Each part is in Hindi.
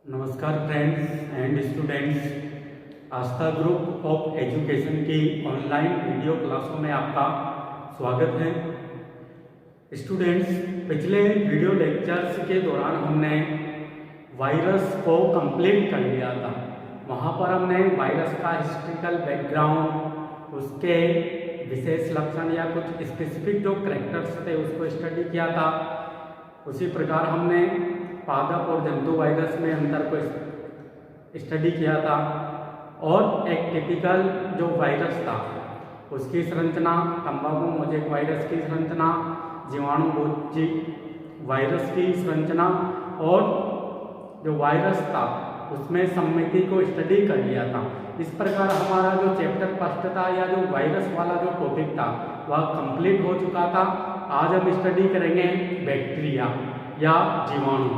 नमस्कार friends and students, Aastha group of education की ऑनलाइन वीडियो क्लासों में आपका स्वागत है। स्टूडेंट्स, पिछले वीडियो लेक्चर्स के दौरान हमने वायरस को कंप्लीट कर लिया था। वहाँ पर हमने वायरस का हिस्ट्रिकल बैकग्राउंड, उसके विशेष लक्षण या कुछ स्पेसिफिक जो करैक्टर्स थे उसको स्टडी किया था। उसी प्रकार हमने पादप और जंतु वायरस में अंतर को स्टडी किया था और एक टिपिकल जो वायरस था उसकी संरचना, तंबाकू मोजेक वायरस की संरचना, जीवाणु मोजेक वायरस की संरचना और जो वायरस था उसमें सम्मिति को स्टडी कर लिया था। इस प्रकार हमारा जो चैप्टर फर्स्ट था या जो वायरस वाला जो टॉपिक था वह कंप्लीट हो चुका था। आज हम स्टडी करेंगे बैक्टीरिया या जीवाणु।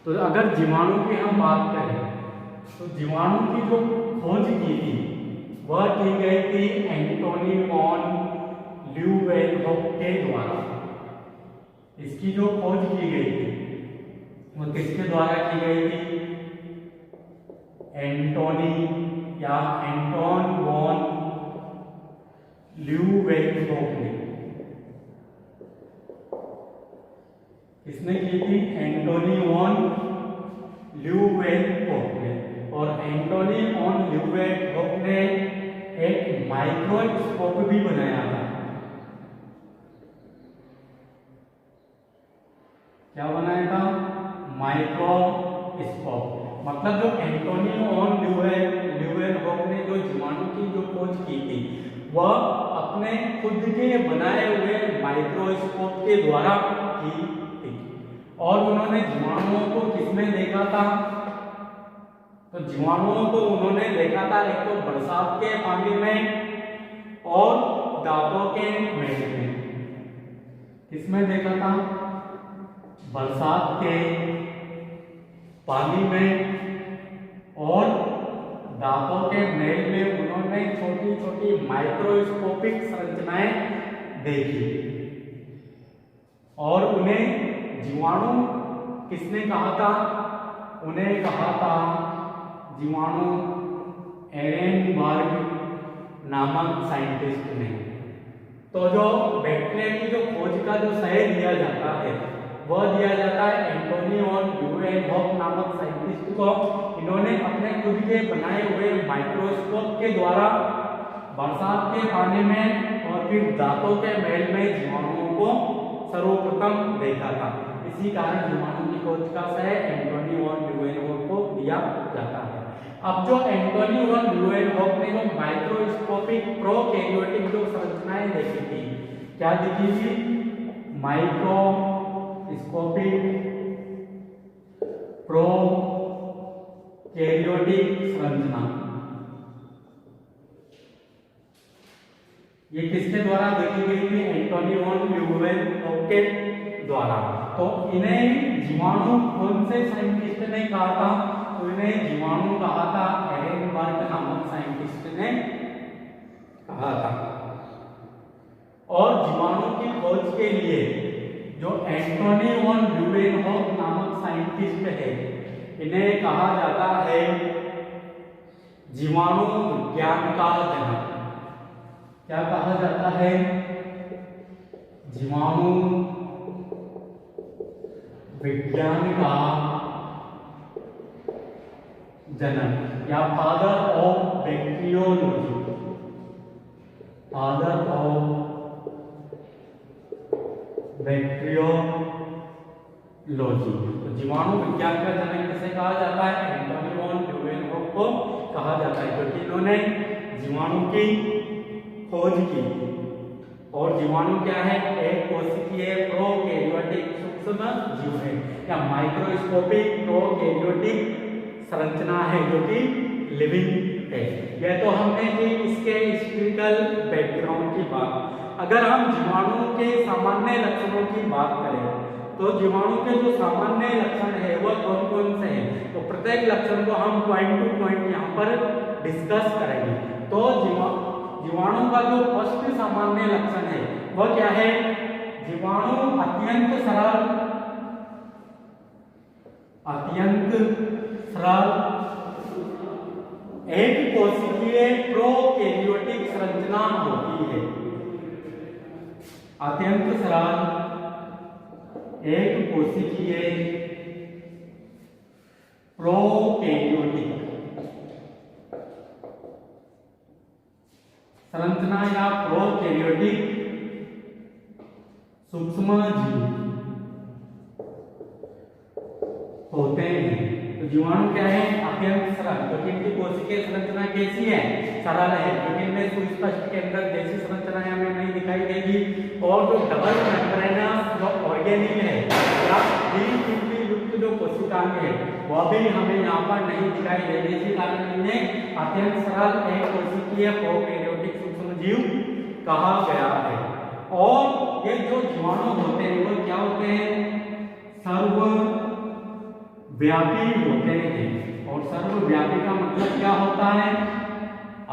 तो अगर जीवाणु की हम बात करें तो जीवाणु की जो खोज की थी वह की गई थी एंटोनी वॉन ल्यूवेनहोक के द्वारा। इसकी जो खोज की गई थी वो किसके द्वारा की गई थी? एंटोनी या एंटोन वॉन ल्यूवेनहोक ने। किसने की थी? एंटोनी वॉन ल्यूवेनहोक ने। और एंटोनी वॉन ल्यूवेनहोक ने एक माइक्रोस्कोप भी बनाया था। क्या बनाया था? माइक्रोस्कोप। मतलब जो एंटोनी वॉन ल्यूवेनहोक ने जो जीवाणु की जो खोज की थी वह अपने खुद के बनाए हुए माइक्रोस्कोप के द्वारा की थी। और उन्होंने जीवाणुओं को किसमें देखा था? तो जीवाणुओं को उन्होंने देखा था एक तो बरसात के पानी में और दांतों के मेल में। किसमें देखा था? बरसात के पानी में और दांतों के मेल में उन्होंने छोटी छोटी माइक्रोस्कोपिक संरचनाएं देखी। और उन्हें जीवाणु किसने कहा था? उन्हें कहा था जीवाणु एरेनबर्ग नामक साइंटिस्ट ने। तो जो बैक्टीरिया की जो खोज का जो श्रेय दिया जाता है वह दिया जाता है एंटोनी वॉन ल्यूवेनहोक नामक साइंटिस्ट को। इन्होंने अपने खुद के बनाए हुए माइक्रोस्कोप के द्वारा बरसात के पानी में और फिर दांतों के मेल में जीवाणुओं को सर्वप्रथम देखा था। इसी कारण जीवाणु की खोज का श्रेय एंटोनी वॉन ल्यूवेनहोक को दिया जाता है। अब जो एंटोनी वॉन ल्यूवेनहोक ने जो माइक्रोस्कोपिक प्रोकैरियोटिक जो संरचनाएं देखी थी, क्या देखी थी? माइक्रोस्कोपिक प्रोकैरियोटिक संरचना। ये किसके द्वारा देखी गई थी? एंटोनी वॉन ल्यूवेनहोक के द्वारा। तो इन्हें जीवाणु कौन से साइंटिस्ट ने कहा था? तो इन्हें जीवाणु कहा था एरेनबर्ग नामक साइंटिस्ट ने कहा था। और जीवाणु की खोज के लिए जो एंटोनी वॉन ल्यूवेनहोक नामक साइंटिस्ट है इन्हें कहा जाता है जीवाणु विज्ञान का जनक। क्या कहा जाता है? जीवाणु विज्ञान का जनक या father of bacteriology. Father of bacteriology. तो जीवाणु विज्ञान का जनक किसे कहा जाता है? एंटोनी वॉन ल्यूवेनहोक को कहा जाता है, क्योंकि इन्होंने जीवाणु की खोज की। और जीवाणु क्या है? एक कोशिकीय प्रोकैरियोटिक सूक्ष्म जीव है या माइक्रोस्कोपिक प्रोकैरियोटिक संरचना है जो कि लिविंग है। यह तो हमने की इसके हिस्ट्रिकल बैकग्राउंड की बात। अगर हम जीवाणु के सामान्य लक्षणों की बात करें तो जीवाणु के जो सामान्य लक्षण है वह कौन कौन से हैं? तो प्रत्येक लक्षण को हम पॉइंट टू पॉइंट यहाँ पर डिस्कस करेंगे। तो जीवाणु का जो फर्स्ट सामान्य लक्षण है वह क्या है? जीवाणु अत्यंत सरल अत्यंत सरल एक कोशिकीय प्रोकैरियोटिक संरचना होती है। अत्यंत सरल एक कोशिकीय प्रोकैरियोटिक संरचना या प्रोकैरियोटिक सूक्ष्म जीव होते हैं। तो जीवाणु क्या है? अत्यंत सरल, क्योंकि इनकी कोशिकीय संरचना कैसी है? सरल है, क्योंकि इनमें सुस्पष्ट केंद्रक जैसी संरचनाएं हमें नहीं दिखाई देगी। और जो डबल मेम्ब्रेनस जो ऑर्गेनील है या द्विपिंडी युक्त जो कोशिकांग है वह भी हमें यहाँ पर नहीं दिखाई देगी। इसी कारण इन्हें अत्यंत सरल एक कोशिकीय प्रोकैरियोटिक सूक्ष्म जीव कहा गया है। और ये जो जीवाणु होते हैं वो क्या होते हैं? सर्वव्यापी होते हैं। और सर्वव्यापी का मतलब क्या होता है?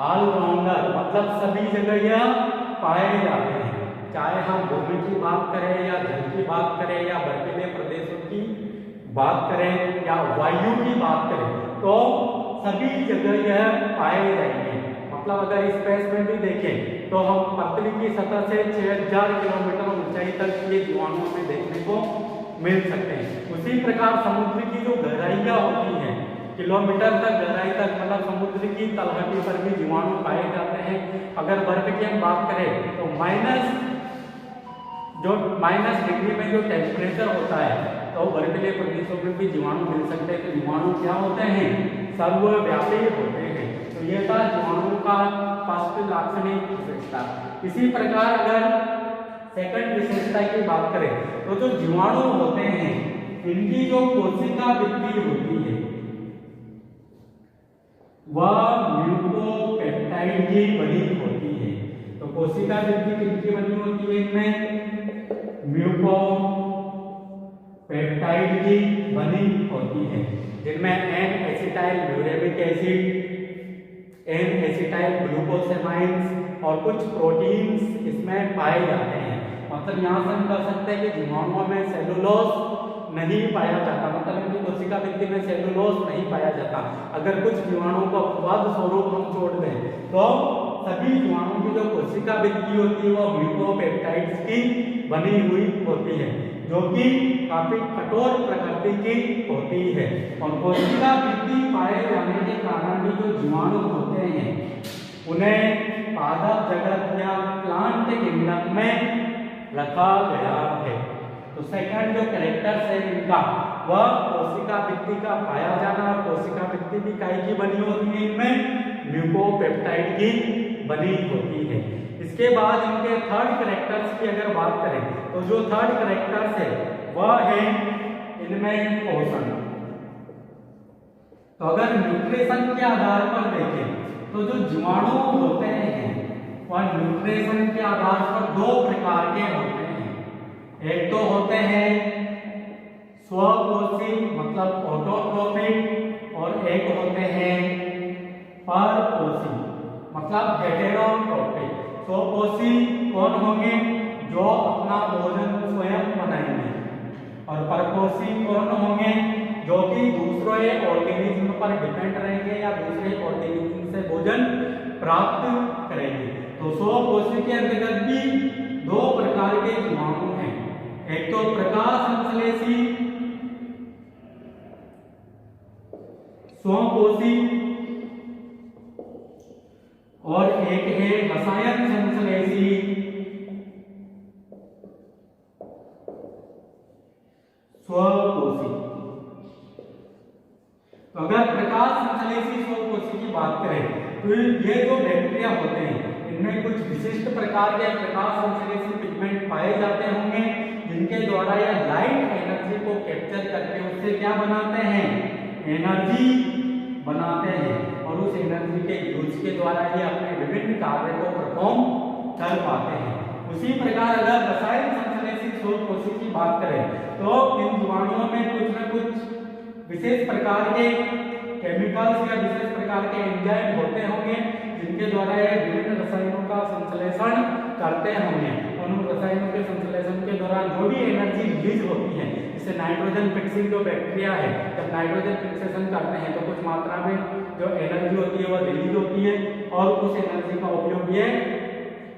ऑलराउंडर, मतलब सभी जगह यह पाए जाते हैं। चाहे हम भूमि की बात करें या जल की बात करें या बर्फीले प्रदेशों की बात करें या वायु की बात करें, तो सभी जगह यह पाए जाएंगे। मतलब अगर स्पेस में भी देखें तो हम पृथ्वी की सतह से 6000 किलोमीटर ऊंचाई तक ये जीवाणु हमें देखने को मिल सकते हैं। उसी प्रकार समुद्र की जो गहराइयाँ होती हैं, किलोमीटर तक गहराई तक, मतलब समुद्र की तलहटी पर भी जीवाणु पाए जाते हैं। अगर बर्फ की हम बात करें तो माइनस डिग्री में जो टेम्परेचर होता है तो बर्फीले प्रदेशों में भी जीवाणु मिल सकते हैं। तो जीवाणु क्या होते हैं? सर्वव्यापी होते हैं। तो ये था जीवाणु का फर्स्ट लाक्षणिक विशेषता। इसी प्रकार अगर सेकंड विशेषता की बात करें तो जो जीवाणु होते हैं इनकी जो कोशिका भित्ति होती है वह म्यूकोपेप्टाइड की बनी होती है। तो कोशिका भित्ति किसकी बनी होती है? इनमें म्यूकोपेप्टाइड की बनी होती है, जिनमें N acetyl muramic acid, N acetyl glucosamines और कुछ प्रोटीन्स इसमें पाए जाते हैं। मतलब यहाँ से हम कह सकते हैं कि जीवाणुओं में सेलुलोज नहीं पाया जाता, मतलब इनकी कोशिका भित्ति में सेलुलोज नहीं पाया जाता। अगर कुछ जीवाणुओं का अपवाद स्वरूप हम छोड़ दें तो सभी जीवाणुओं की जो कोशिका भित्ति होती है वो म्यूकोपेप्टाइड्स की बनी हुई होती है, जो कि काफी कठोर प्रकृति की होती है। और कोशिका भित्ति पाए जाने के कारण भी जो जीवाणु होते हैं उन्हें पादप जगत या प्लांट किंगडम में रखा गया है। तो सेकंड जो कैरेक्टर्स है इनका वह कोशिका भित्ति का पाया जाना, और कोशिका भित्ति भी काय की बनी होती है? इनमें म्यूकोपेप्टाइड की बनी होती है। इसके बाद इनके थर्ड कैरेक्टर्स की अगर बात करें तो जो थर्ड कैरेक्टर्स है वह है इनमें पोषण। तो अगर न्यूट्रिशन के आधार पर देखें तो जो जीवाणु होते हैं वह न्यूट्रिशन के आधार पर दो प्रकार के होते हैं। एक तो होते हैं स्वपोषी, मतलब ऑटोट्रोफिक, और एक होते हैं परपोषी, मतलब हेटेरोट्रोफिक। स्वपोषी कौन होंगे? जो अपना भोजन स्वयं बनाएंगे। और परपोषी कौन होंगे? जो कि दूसरे ऑर्गेनिज्म पर डिपेंड रहेंगे या दूसरे ऑर्गेनिज्म से भोजन प्राप्त करेंगे। तो स्वपोषी के अंतर्गत भी दो प्रकार के जीवाणु हैं। एक तो प्रकाश संश्लेषी स्वपोषी और एक है रसायन संश्लेषी स्वपोषी। तो अगर प्रकाश संश्लेषी स्वपोषी की बात करें तो ये जो बैक्टीरिया होते हैं इनमें कुछ विशिष्ट प्रकार के प्रकाश संश्लेषी पिगमेंट पाए जाते होंगे, जिनके द्वारा यह लाइट एनर्जी को कैप्चर करके उससे क्या बनाते हैं? एनर्जी बनाते हैं। और उस एनर्जी के यूज के द्वारा ये अपने विभिन्न कार्य को परफॉर्म कर पाते हैं। उसी प्रकार अगर रसायन संश्लेषी स्वपोषी की बात करें तो इन जीवाणुओं में कुछ न कुछ विशेष प्रकार के केमिकल्स या विशेष प्रकार के एंजाइम होते होंगे, जिनके द्वारा ये विभिन्न रसायनों का संश्लेषण करते होंगे। और उन रसायनों के संश्लेषण के दौरान जो भी एनर्जी रिलीज होती है, जैसे नाइट्रोजन फिक्सिंग जो बैक्टीरिया है, जब नाइट्रोजन फिक्सेशन करते हैं तो कुछ मात्रा में जो एनर्जी होती है वो रिलीज होती है और उस एनर्जी का उपयोग ये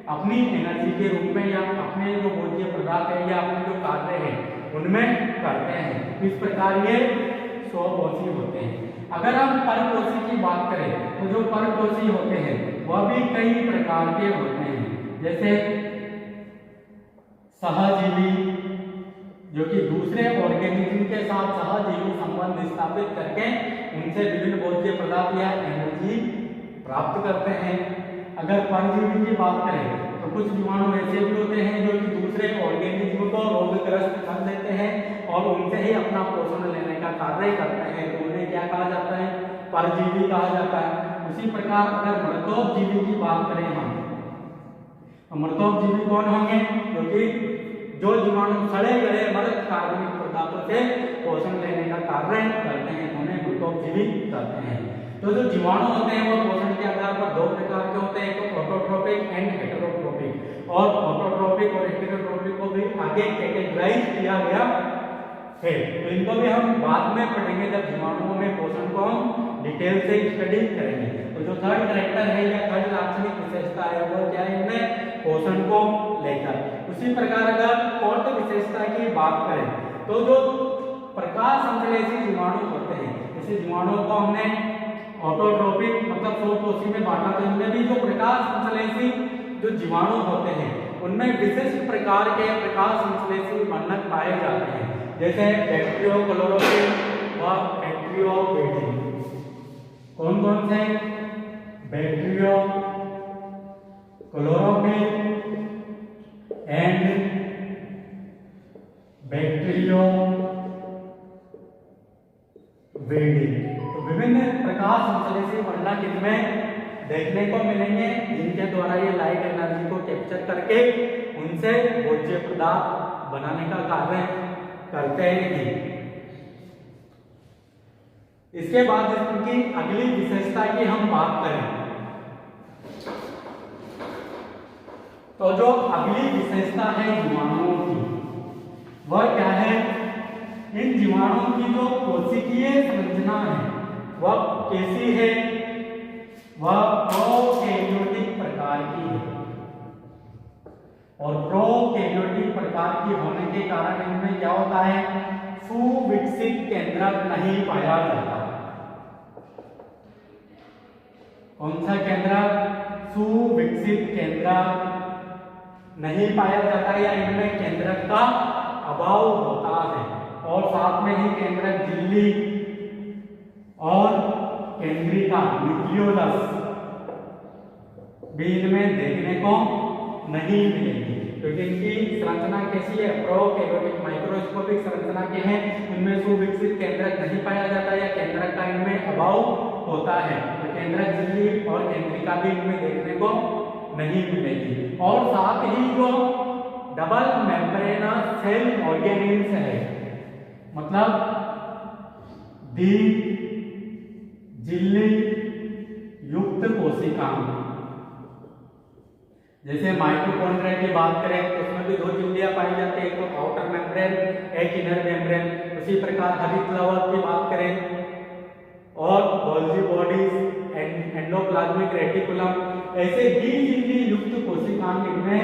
अपनी एनर्जी के रूप में या अपने जो भोज्य पदार्थ है या अपने जो कार्य है उनमें करते हैं। इस प्रकार ये स्वकोषी होते हैं। अगर हम परकोषी की बात करें तो जो परकोषी होते हैं वह भी कई प्रकार के होते हैं, जैसे सहजीवी जो कि दूसरे ऑर्गेनिज्म के साथ सहजीवी संबंध स्थापित करके उनसे विभिन्न भोज्य पदार्थ या एनर्जी प्राप्त करते हैं। अगर परजीवी की बात करें तो कुछ जीवाणु ऐसे भी होते हैं जो कि दूसरे ऑर्गेनिज्म को रोगग्रस्त कर देते हैं और उनसे ही अपना पोषण लेने का कार्य करते हैं, तो उन्हें क्या कहा जाता है? परजीवी कहा जाता है। उसी प्रकार अगर मृतोपजीवी की बात करें हम, तो मृतोपजीवी कौन होंगे? क्योंकि जो जीवाणु सड़े गले मृत कार्बनिक पदार्थों से पोषण लेने का कार्य करते हैं, उन्हें मृतोपजीवी कहते हैं। तो जो जीवाणु होते हैं वो पोषण के आधार पर दो प्रकार के होते हैं, एक ऑटोट्रोपिक एंड हेटेरोट्रोपिक। और ऑटोट्रोपिक और हेटेरोट्रोपिक को भी आगे कैटेगराइज किया गया है, तो इनको भी हम बाद में पढ़ेंगे जब जीवाणुओं में पोषण को हम डिटेल से स्टडी करेंगे। तो जो थर्ड कैरेक्टर है या थर्ड लाक्षणिक विशेषता है वो क्या है? इनमें पोषण को लेकर। उसी प्रकार अगर फोर्थ विशेषता की बात करें तो जो प्रकाश संश्लेषी जीवाणु होते हैं, जैसे जीवाणुओं को हमने ऑटोट्रोपिक मतलब स्वकोषी में बांटा, तो इनमें भी जो प्रकाश संश्लेषी जो जीवाणु होते हैं उनमें विशिष्ट प्रकार के प्रकाश संश्लेषी वर्णक पाए जाते हैं, जैसे बैक्टीरियोक्लोरोफिल व बैक्टीरियोफेजिन। कौन कौन से? Bacteriochlorophyll and bacteriopheophytin. तो विभिन्न प्रकाश संश्लेषी वर्णक इनमें देखने को मिलेंगे, जिनके द्वारा ये लाइट एनर्जी को कैप्चर करके उनसे भोज्य पदार्थ बनाने का कार्य करते हैं। इसके बाद इनकी अगली विशेषता की हम बात करें तो जो अगली विशेषता है जीवाणुओं की वह क्या है? इन जीवाणुओं की जो कोशिकीय संरचना है वह कैसी है? वह प्रोकैरियोटिक प्रकार की है और प्रोकैरियोटिक प्रकार की होने के कारण इनमें क्या होता है? सुविकसित केंद्रक नहीं पाया जाता। कौन सा केंद्रक? सुविकसित केंद्रक नहीं पाया जाता या इनमें केंद्रक का अभाव होता है और साथ में ही केंद्रक झिल्ली और केंद्रिका न्यूक्लियोलस भी इनमें देखने को नहीं मिलेगी, क्योंकि इनकी संरचना कैसी है? प्रोकैरियोटिक माइक्रोस्कोपिक संरचना के हैं, इनमें सुविकसित केंद्रक नहीं पाया जाता या केंद्रक का इनमें अभाव होता है, तो केंद्रक झिल्ली और केंद्रिका भी इनमें देखने को नहीं मिलेगी। और साथ ही जो डबल मेम्ब्रेनस सेल ऑर्गेनेल्स है, मतलब झिल्ली युक्त कोशिकाएं, जैसे माइटोकॉन्ड्रिया की बात करें तो उसमें भी दो झिल्लियां पाई जाती है, एक तो आउटर मेम्ब्रेन, एक इनर मेम्ब्रेन। उसी प्रकार हरितलवक की बात करें और गोल्जी बॉडीज, एंडोप्लाज्मिक रेटिकुलम, ऐसे ही झिल्ली युक्त कोशिकाएं इनमें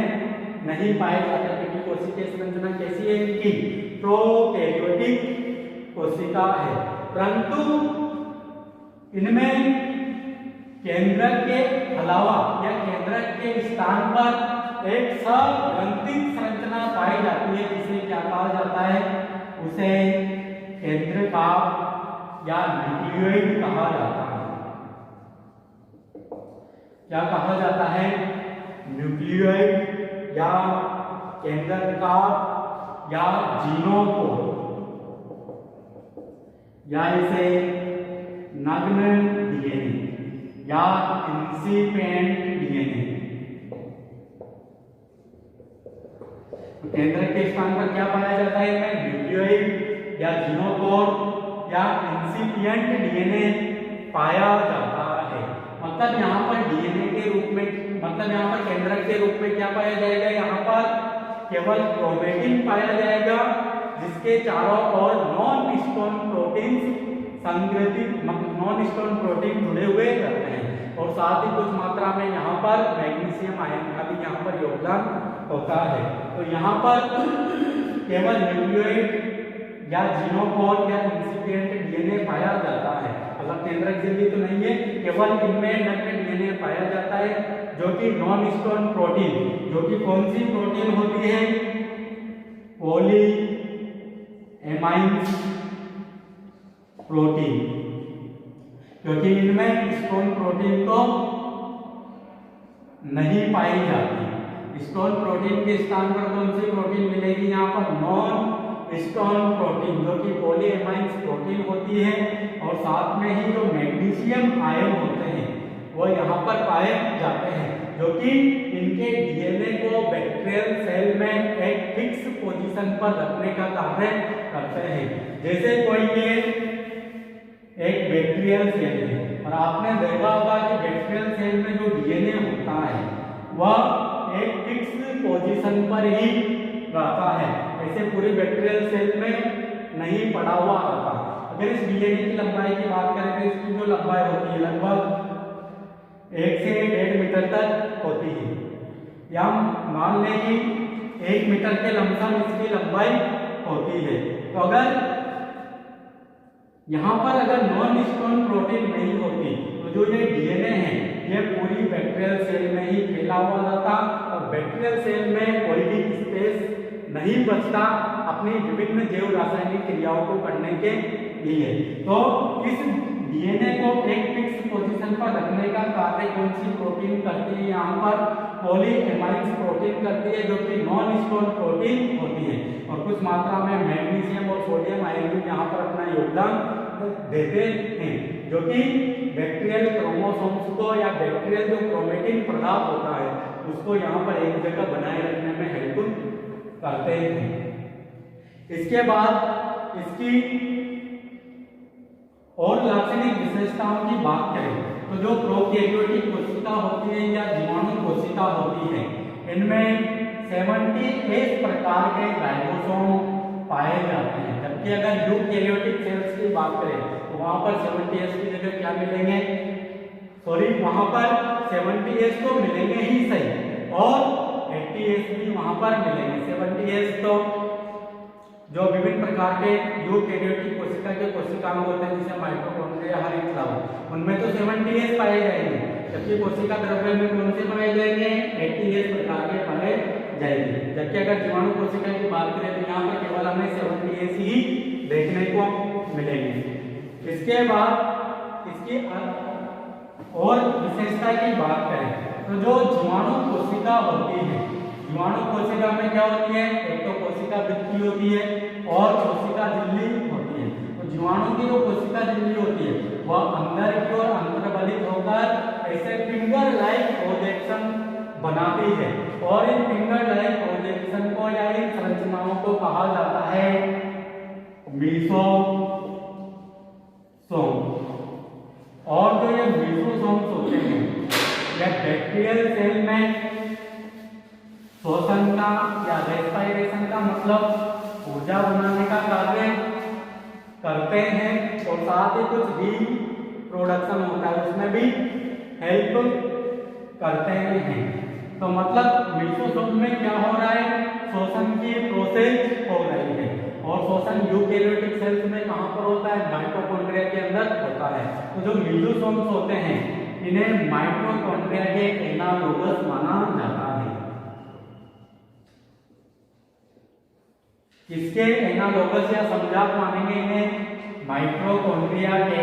नहीं पाए जाते, क्योंकि कोशिकीय संरचना कैसी है? इनकी प्रोकैरियोटिक कोशिका है, परंतु इनमें केंद्रक के अलावा या केंद्रक के स्थान पर एक सग्रंथित संरचना पाई जाती है, जिसे क्या कहा जाता है? उसे केंद्रका या न्यूक्लियोइड कहा जाता है। क्या कहा जाता है? न्यूक्लियोइड या केंद्रका या जीनोकोर, या इसे नग्न डीएनए या इंसिपिएंट डीएनए। केंद्रक के स्थान पर क्या पाया जाता है? इनमें न्यूक्लियोइड या जीनोकोर या इंसिपिएंट डीएनए पाया जाता है। मतलब यहाँ पर डीएनए के रूप में, मतलब यहाँ पर केंद्रक के रूप में क्या पाया जाएगा? यहाँ पर केवल क्रोमेटिन पाया जाएगा, जिसके चारों ओर नॉन स्टोन प्रोटीन संग्रहित नॉन स्टोन प्रोटीन जुड़े हुए रहते हैं। और साथ ही कुछ मात्रा में यहाँ पर मैग्नीशियम आयन का भी यहाँ पर योगदान होता है। तो यहाँ पर केवल न्यूक्लियोइड या जीनोफोर या इंसिपिएंट डीएनए पाया जाता है, अलग केंद्रक झिल्ली तो नहीं है, केवल इनमें नग्न डीएनए पाया जाता है, जो कि नॉन स्टोन प्रोटीन, जो कि कौन सी प्रोटीन होती है, पॉली एमाइंस प्रोटीन, क्योंकि इनमें स्टोन प्रोटीन तो नहीं पाई जाती। स्टोन प्रोटीन के स्थान पर कौन सी प्रोटीन मिलेगी, यहाँ पर नॉन स्टोन प्रोटीन, जो कि पॉली एमाइंस प्रोटीन होती है। और साथ में ही जो मैग्नीशियम आयन होते हैं वो यहाँ पर पाए जाते हैं, जो कि इनके डीएनए को बैक्टीरियल सेल में एक फिक्स पोजीशन पर रखने का कार्य करते हैं। जैसे कोई ये एक बैक्टीरियल सेल है और आपने देखा होगा कि बैक्टीरियल सेल में जो डीएनए होता है वह एक फिक्स पोजीशन पर ही रहता है, ऐसे पूरी बैक्टीरियल सेल में नहीं पड़ा हुआ रहता। अगर इस डीएनए की लंबाई की बात करें तो इसकी जो लंबाई होती है लगभग 1 से 1.5 मीटर तक होती है, या मान लें कि 1 मीटर के लमसम इसकी लंबाई होती है। तो अगर यहाँ पर अगर नॉन स्टोन प्रोटीन नहीं होती तो जो ये डीएनए है ये पूरी बैक्टीरियल सेल में ही फैला हुआ रहता और बैक्टीरियल सेल में कोई भी स्पेस नहीं बचता अपनी विभिन्न जैव रासायनिक क्रियाओं को करने के लिए। तो इस डीएनए को एक फिक्स पोजीशन पर रखने का कार्य कौन सी प्रोटीन करती है, यहाँ पर पॉली एमाइंस प्रोटीन करती है, जो कि नॉन स्टोन प्रोटीन होती है। और कुछ मात्रा में मैग्नीशियम और सोडियम आयन भी यहाँ पर अपना योगदान देते हैं, जो कि बैक्टीरियल क्रोमोसोम्स को या बैक्टीरियल जो क्रोमेटिन पदार्थ होता है उसको यहाँ पर एक जगह बनाए रखने में हेल्प करते हैं। इसके बाद इसकी और लाक्षणिक विशेषताओं की बात करें तो जो प्रोकैरियोटिक कोशिका होती है या जीवाणु कोशिका होती है, इनमें 70S प्रकार के राइबोसोम पाए जाते हैं, जबकि अगर यूकैरियोटिक सेल्स की बात करें तो वहां पर 70S की जगह क्या मिलेंगे, वहां पर 70S तो मिलेंगे ही सही और 80S भी वहां पर मिलेंगे। 70S तो जो विभिन्न प्रकार के यूकैरियोटिक कोशिका के कोशिकांग होते हैं जैसे माइटोकॉन्ड्रिया, हर एक स्राव, उनमें तो 70S पाए जाएंगे, जबकि कोशिका द्रव्य में कौन से पाए जाएंगे, 80S प्रकार के पाए जाएंगे। जबकि अगर जीवाणु कोशिका की बात करें तो यहाँ पर केवल हमें 70S ही देखने को मिलेंगे। इसके बाद इसकी और विशेषता की बात करें तो जो जीवाणु कोशिका होती है, जीवाणु कोशिका में क्या होती है, एक तो कोशिका वृत्ति होती है और कोशिका झिल्ली होती है। तो जीवाणु की जो कोशिका झिल्ली होती है वह अंदर की ओर अंतर्वलित होकर ऐसे फिंगर लाइक प्रोजेक्शन बनाती है और इन फिंगर लाइक प्रोजेक्शन को या इन संरचनाओं को कहा जाता है मीसोसोम। और जो ये मीसोसोम्स होते हैं या बैक्टीरियल सेल में श्वसन का या रेस्पिरेशन का मतलब ऊर्जा बनाने का कार्य करते हैं और साथ ही कुछ भी प्रोडक्शन होता है उसमें भी हेल्प करते हैं। तो मतलब मीसोसोम में क्या हो रहा है, श्वसन की प्रोसेस हो रही है और श्वसन यूकैरियोटिक सेल्स में कहां पर होता है, माइटोकॉन्ड्रिया के अंदर होता है। तो जो मीसोसोम्स होते हैं इन्हें माइटोकॉन्ड्रिया के एनालोगस माना जाता है। किसके एनालोगस या समजात मानेंगे इन्हें, माइटोकॉन्ड्रिया के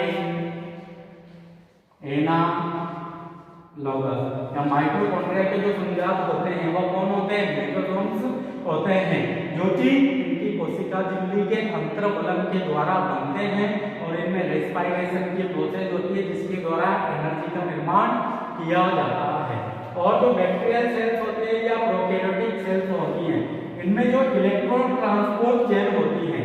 एनालोगस या माइटोकॉन्ड्रिया के जो समजात होते हैं वह कौन होते हैं, मीसोसोम्स होते हैं, जो कि इनकी कोशिका झिल्ली के अंतर्वलन के द्वारा बनते हैं और इनमें रेस्पिरेशन की प्रोसेस होती है जिसके द्वारा एनर्जी का निर्माण किया जाता है। और जो बैक्टीरियल सेल्स होती है या प्रोकैरियोटिक सेल्स होती हैं इनमें जो इलेक्ट्रॉन ट्रांसपोर्ट चेन होती है,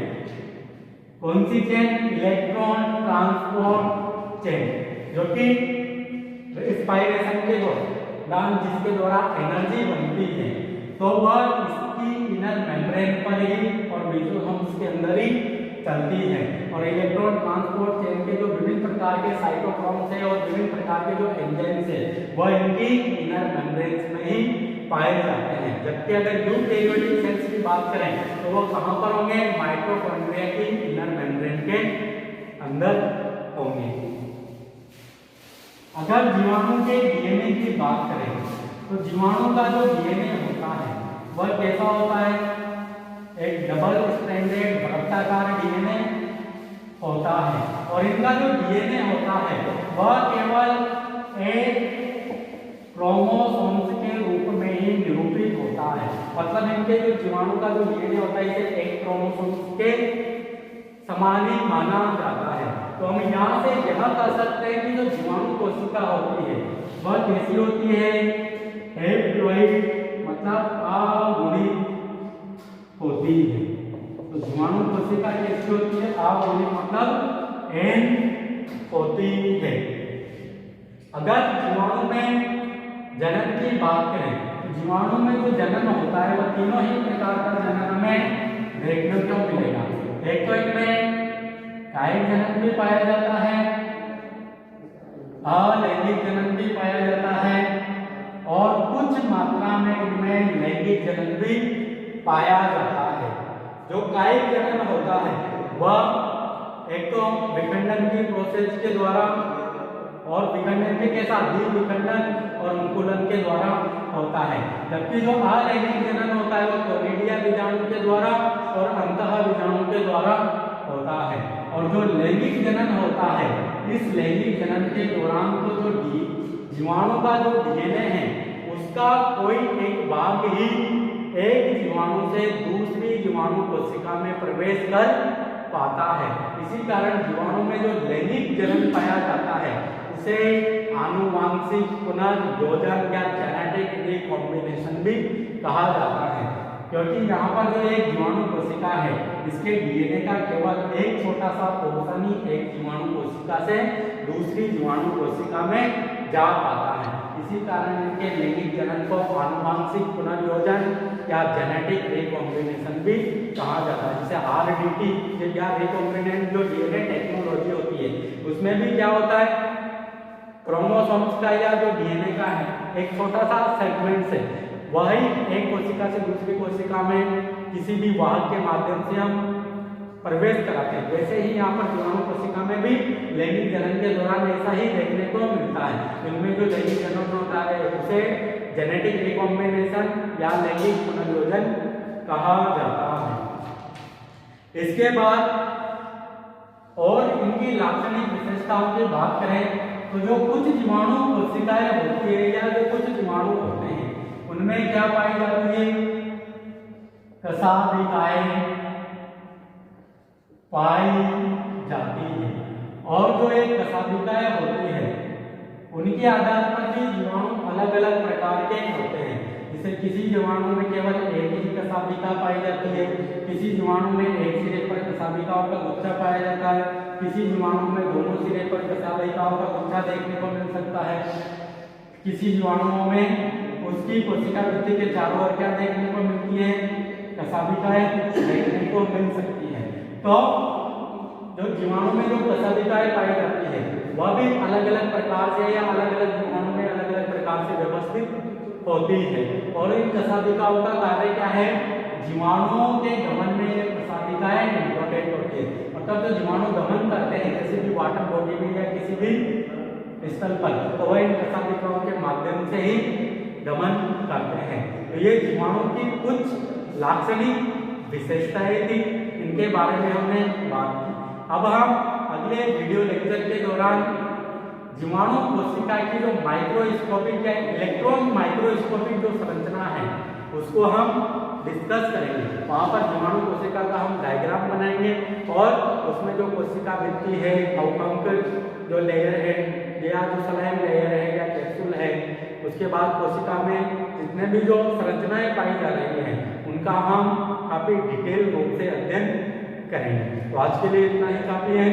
कौन सी चेन, इलेक्ट्रॉन ट्रांसपोर्ट चेन, जो कि रेस्पिरेशन के दौरान जिसके द्वारा एनर्जी बनती है, तो वह इसकी इनर मेम्ब्रेन पर ही और मेसोसोम्स के अंदर ही चलती है। और इलेक्ट्रॉन ट्रांसपोर्ट चेन के जो विभिन्न प्रकार के साइटोक्रोम्स है और विभिन्न प्रकार के जो एंजाइम्स है वह इनकी इनर मेम्ब्रेन्स में ही पाए जाते हैं। जबकि अगर यूकेरियोटिक सेल्स की बात करें तो वो कहां पर होंगे? माइटोकॉन्ड्रिया की इनर मेम्ब्रेन के अंदर होंगे। अगर जीवाणु के डीएनए की बात करें तो जीवाणु का जो डीएनए होता है वह कैसा होता है? एक डबल स्ट्रैंडेड वृत्ताकार डीएनए होता है और इनका जो डीएनए होता है वह केवल एक क्रोमोसोम्स के रूप में ही निरूपित होता है। मतलब इनके जो जीवाणु का जो डीएनए होता है इसे एक क्रोमोसोम्स के समान ही माना जाता है। तो हम यहाँ से यह कह सकते हैं कि जो जीवाणु कोशिका होती है वह कैसी होती है? हैप्लॉइड मतलब अगुणित होती है। तो जीवाणु कोशिका कैसी होती है? अगुणित मतलब एन होती है। अगर जीवाणु में जनन की बात करें तो जीवाणु में जो जनन होता है वह तीनों ही प्रकार का जनन हमें देखने को मिलेगा। एक तो इनमें कायिक जनन भी पाया जाता है, अलैंगिक जनन भी पाया जाता है और कुछ मात्रा में इनमें लैंगिक जनन भी पाया जाता है। जो कायिक जनन होता है वह एक तो विखंडन की प्रोसेस के द्वारा और विखंडन के कैसा द्विविखंडन और अंकुलन के द्वारा होता है। जबकि जो अलैंगिक जनन होता है वह क्लोरीडिया बीजाणु के द्वारा और अंतः बीजाणु के द्वारा होता है। और जो लैंगिक जनन होता है इस लैंगिक जनन के दौरान तो जो जीवाणु का जो डीएनए है उसका कोई एक भाग ही एक जीवाणु से दूसरी जीवाणु कोशिका में प्रवेश कर पाता है। इसी कारण जीवाणु में जो लैंगिक जनन पाया जाता है उसे आनुवांशिक पुनर्योजन या जेनेटिक रिकॉम्बिनेशन भी कहा जाता है। क्योंकि यहाँ पर जो एक जीवाणु कोशिका है इसके डीएनए का केवल एक छोटा सा पोर्शन ही एक जीवाणु कोशिका से दूसरी जीवाणु कोशिका में जा पाता है। इसी कारण इनके लैंगिक जनन को आनुवांशिक पुनर्योजन या जेनेटिक रिकॉम्बिनेशन भी कहा जाता है। जैसे आरडीटी या रिकॉम्बिनेंट जो डीएनए टेक्नोलॉजी होती है उसमें भी क्या होता है? क्रोमोसोम्स का या जो डीएनए का है एक छोटा सा सेगमेंट से वही एक कोशिका से दूसरी कोशिका में किसी भी वाहक के माध्यम से हम प्रवेश कराते हैं। वैसे ही यहाँ पर जीवाणु कोशिका में भी लैंगिक जनन के दौरान ऐसा ही देखने को मिलता है। इनमें जो लैंगिक जनन होता है उसे जेनेटिक रिकॉम्बिनेशन या लैंगिक पुनर्योजन कहा जाता है। इसके बाद और इनकी लाक्षणिक विशेषताओं की बात करें तो जो कुछ जीवाणु कोशिकाएं होती है या जो कुछ जीवाणु होते हैं उनमें क्या पाई जाती है? कशाभिकाएं पाई जाती है। और जो एक कशाभिकाएं होती है उनके आधार पर भी जीवाणु अलग अलग प्रकार के होते हैं। जैसे किसी जीवाणु में केवल एक ही कशाभिका पाई जाती है, किसी जीवाणु में एक सिरे पर कशाभिकाओं का गुच्छा पाया जाता है, किसी जीवाणु में दोनों सिरे पर कशाभिकाओं का गुच्छा देखने को मिल सकता है, किसी जीवाणुओं में उसकी कोशिका भित्ति के चारों ओर क्या देखने को मिलती है? कशाभिकाएं देखने को मिल सकती है। तो जो जीवाणु में जो कशाभिकाएं पाई जाती है वह भी अलग अलग प्रकार से या अलग अलग जीवाणु में अलग अलग प्रकार से व्यवस्थित होती है। और इन कशाभिकाओं का कार्य क्या है? जीवाणुओं के गमन में ये कशाभिकाएं इंपॉर्टेंट होती है। मतलब जो जीवाणु गमन करते हैं किसी भी वाटर बॉडी में या किसी भी स्थल पर तो वह इन कशाभिकाओं के माध्यम से ही गमन करते हैं। तो ये जीवाणु की कुछ लाक्षणिक विशेषताएं थी, इनके बारे में हमने बात की। अब हम अगले वीडियो लेक्चर के दौरान जीवाणु कोशिका की जो माइक्रोस्कोपिक या इलेक्ट्रॉन माइक्रोस्कोपिक जो संरचना है उसको हम डिस्कस करेंगे। वहाँ पर जीवाणु कोशिका का हम डायग्राम बनाएंगे और उसमें जो कोशिका भित्ति है, अवकंक जो लेयर है या जो स्लाइम लेयर है या कैप्सूल है, उसके बाद कोशिका में जितने भी जो संरचनाएं पाई जा रही हैं उनका हम काफी डिटेल रूप से अध्ययन करेंगे। तो आज के लिए इतना ही काफी है।